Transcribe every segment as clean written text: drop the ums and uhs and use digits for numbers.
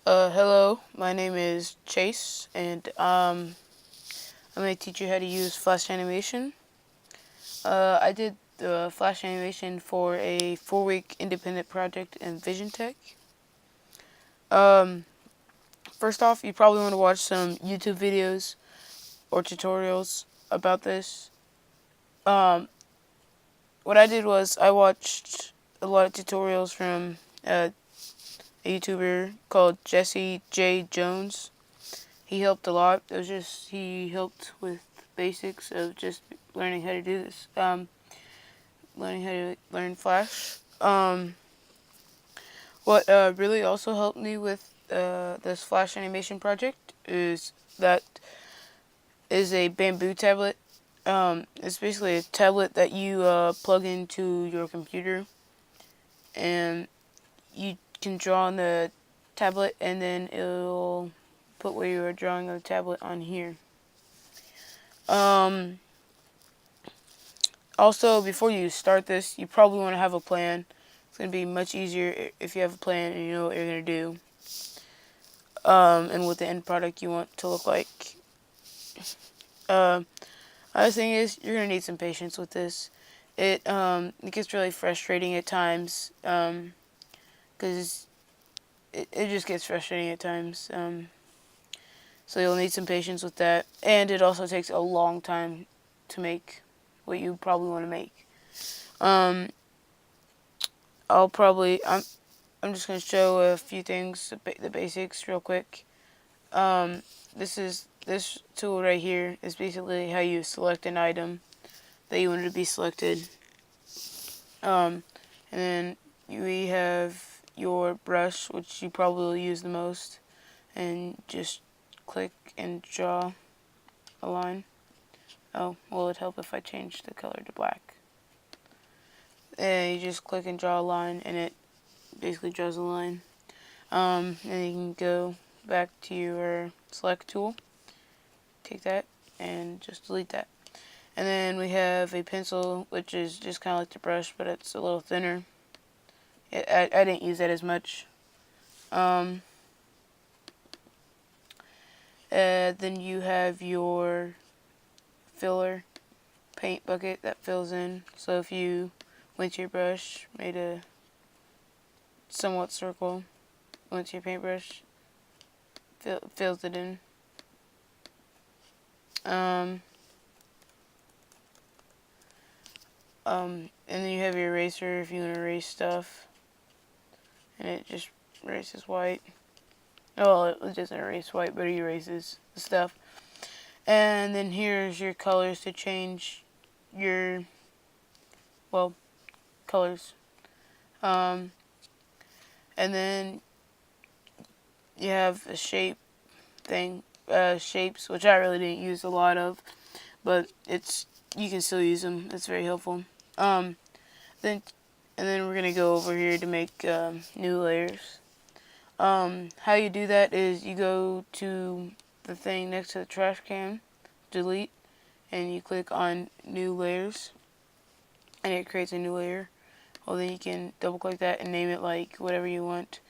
Hello, my name is Chase, and I'm going to teach you how to use Flash animation. I did the Flash animation for a 4-week independent project in Vision Tech. Um, First off, you probably want to watch some YouTube videos or tutorials about this. Um, what I did was I watched a lot of tutorials from a YouTuber called Jesse J. Jones. He helped a lot. He helped with basics of just learning how to do this. Learning how to learn Flash. What really also helped me with this Flash animation project is that is a bamboo tablet. It's basically a tablet that you plug into your computer, and you can draw on the tablet, and then it'll put what you are drawing on the tablet on here. Um, Also, before you start this, you probably want to have a plan. It's going to be much easier if you have a plan and you know what you're going to do, and what the end product you want to look like. Other thing is, you're going to need some patience with this. It gets really frustrating at times, because it just gets frustrating at times. So you'll need some patience with that, and it also takes a long time to make what you probably want to make. Um, I'm just going to show a few things, the basics real quick. This tool right here is basically how you select an item that you want to be selected. And then we have your brush, which you probably will use the most, and just click and draw a line. Oh, will it help if I change the color to black? And you just click and draw a line, and it basically draws a line. And you can go back to your select tool, take that, and just delete that. And then we have a pencil, which is just kind of like the brush, but it's a little thinner. I didn't use that as much. Then you have your filler paint bucket that fills in. So if you went to your brush, made a somewhat circle, went to your paintbrush, fills it in. And then you have your eraser if you want to erase stuff, and it just erases white. Well, it doesn't erase white, but it erases the stuff. And then here's your colors to change your, well, colors. And then you have a shape thing, shapes, which I really didn't use a lot of, but you can still use them. It's very helpful. Then we're gonna go over here to make new layers. How you do that is you go to the thing next to the trash can, delete, and you click on new layers, and it creates a new layer. Well, then you can double click that and name it like whatever you want,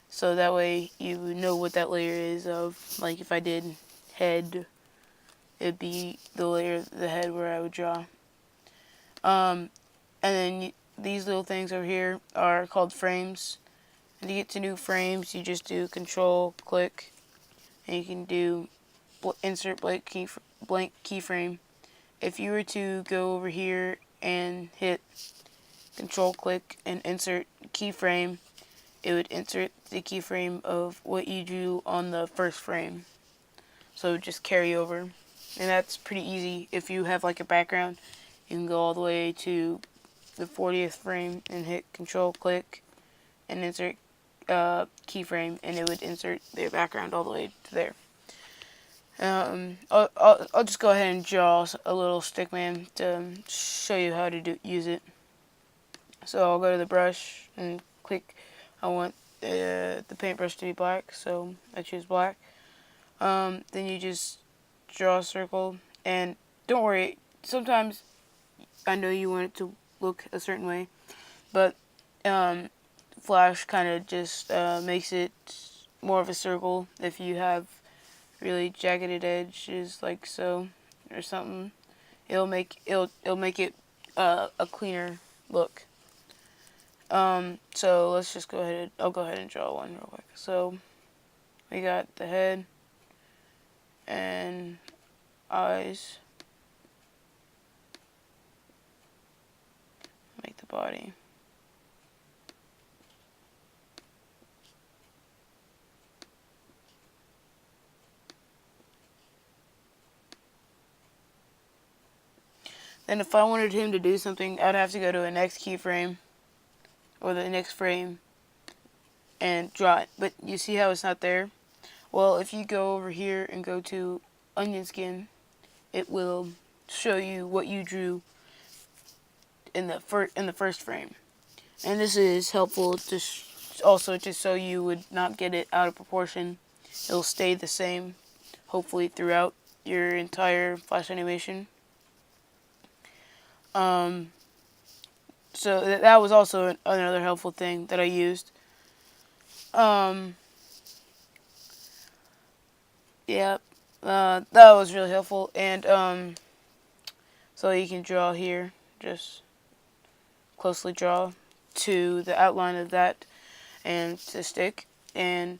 so that way you know what that layer is of. Like if I did head, it'd be the layer, the head where I would draw. And then these little things over here are called frames. And to get to new frames, you just do Control click, and you can do insert blank keyframe. If you were to go over here and hit Control click and insert keyframe, it would insert the keyframe of what you drew on the first frame. So it would just carry over. And that's pretty easy. If you have like a background, you can go all the way to the 40th frame and hit Control click and insert keyframe, and it would insert the background all the way to there. I'll just go ahead and draw a little stickman to show you how to use it. So I'll go to the brush and click. I want the paintbrush to be black, so I choose black. Then you just draw a circle, and don't worry. Sometimes I know you want it to look a certain way, but Flash kind of just makes it more of a circle if you have really jagged edges like so or something. It'll make it a cleaner look. So let's just go ahead. I'll go ahead and draw one real quick. So we got the head and eyes. Make the body. Then if I wanted him to do something, I'd have to go to a next keyframe or the next frame and draw it. But you see how it's not there? Well, if you go over here and go to onion skin, it will show you what you drew in the first frame. And this is helpful to also just so you would not get it out of proportion. It'll stay the same, hopefully throughout your entire Flash animation. So that was also another helpful thing that I used. Yeah, that was really helpful. And so you can draw here, just closely draw to the outline of that and to stick, and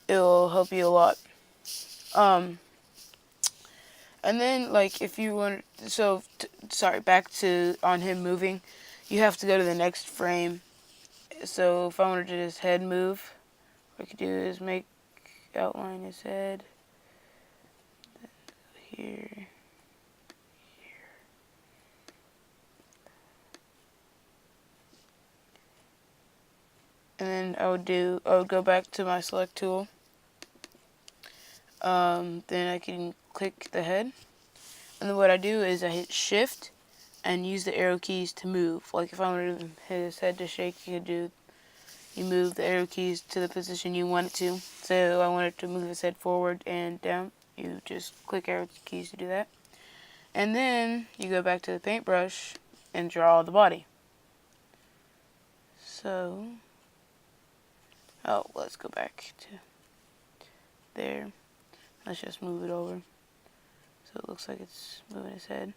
it'll help you a lot. And then, like, if you want, sorry, back to on him moving, you have to go to the next frame. So if I wanted to his head move, what I could do is outline his head. Here. And then I would go back to my select tool. Then I can click the head. And then what I do is I hit shift and use the arrow keys to move. Like if I wanted his head to shake, you move the arrow keys to the position you want it to. So I wanted to move his head forward and down. You just click arrow keys to do that. And then you go back to the paintbrush and draw the body. So, let's go back to there. Let's just move it over. So it looks like it's moving his head.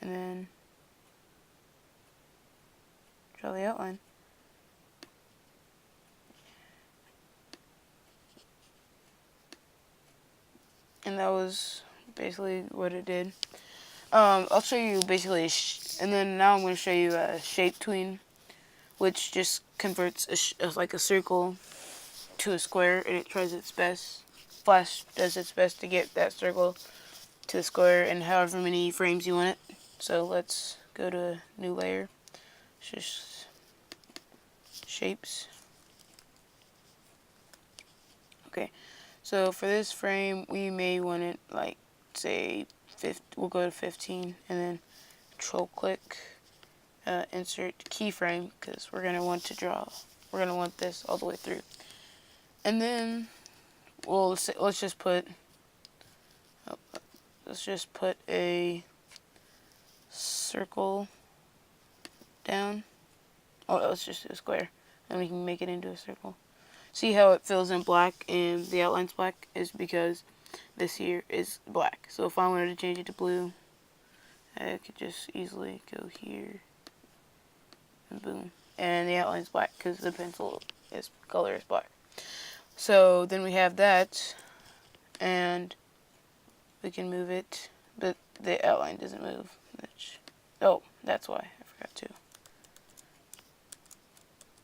And then draw the outline. And that was basically what it did. I'll show you basically, and then now I'm going to show you a shape tween, which just converts like a circle to a square, and it tries its best. Flash does its best to get that circle to the square in however many frames you want it. So let's go to a new layer. It's just shapes. Okay, so for this frame, we may want it like, say, we'll go to 15, and then control click, insert keyframe, because we're going to want this all the way through. And then let's just put a circle down. Let's just do a square, and we can make it into a circle. See how it fills in black and the outline's black is because this here is black. So if I wanted to change it to blue, I could just easily go here and boom. And the outline's black because the pencil color is black. So then we have that, and we can move it, but the outline doesn't move. That's why I forgot to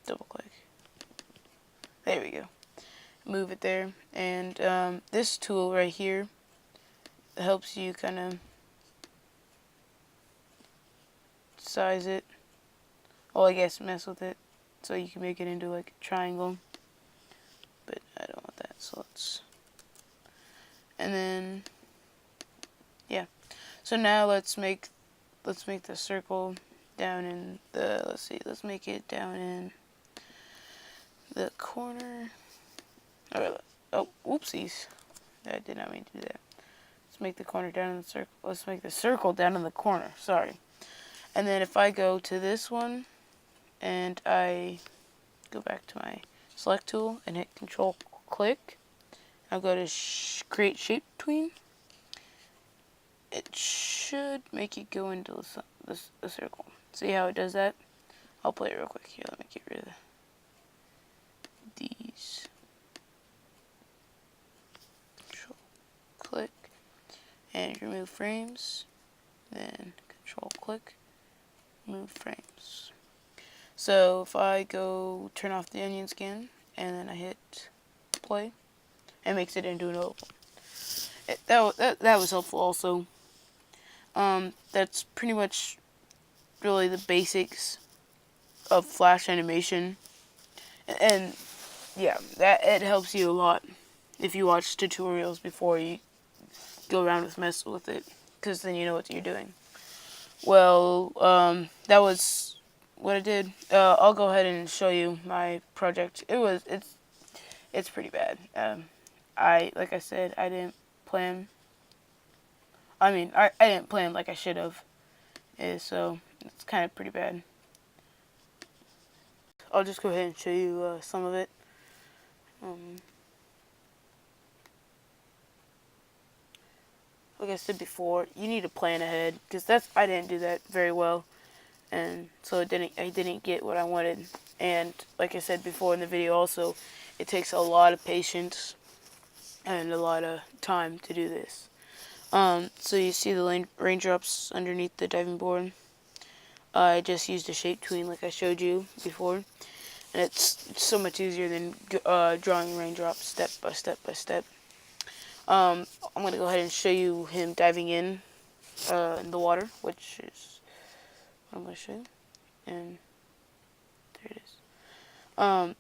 double click. There we go. Move it there, and this tool right here helps you kind of size it. I guess mess with it so you can make it into like a triangle. But I don't want that, so and then yeah. So now let's make the circle down in the let's make it down in the corner. Oopsies. I did not mean to do that. Let's make the corner down in the circle. Let's make the circle down in the corner. Sorry. And then if I go to this one and I go back to my select tool and hit Control click. I'll go to create shape tween. It should make it go into the circle. See how it does that? I'll play it real quick. Here, let me get rid of these. Control click and remove frames. Then Control click, move frames. So if I go turn off the onion skin and then I hit play, it makes it into an oval. That was helpful also. That's pretty much really the basics of Flash animation, and yeah, that it helps you a lot if you watch tutorials before you go around with mess with it, because then you know what you're doing. Well, that was what I did. I'll go ahead and show you my project. It's pretty bad. Like I said, I didn't plan. I mean, I didn't plan like I should have. So it's kind of pretty bad. I'll just go ahead and show you some of it. Like I said before, you need to plan ahead, because I didn't do that very well, and so I didn't get what I wanted. And like I said before in the video, also, it takes a lot of patience and a lot of time to do this. So you see the raindrops underneath the diving board. I just used a shape tween like I showed you before, and it's so much easier than drawing raindrops step by step by step. I'm going to go ahead and show you him diving in the water, which is what I'm going to show you. And there it is.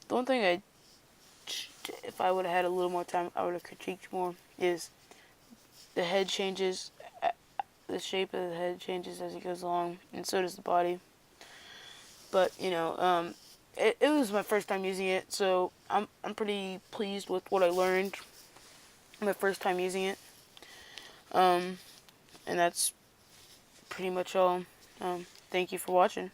The one thing if I would have had a little more time, I would have critiqued more, is the head changes. The shape of the head changes as it goes along, and so does the body. But, you know, it was my first time using it, so I'm pretty pleased with what I learned my first time using it. And that's pretty much all. Thank you for watching.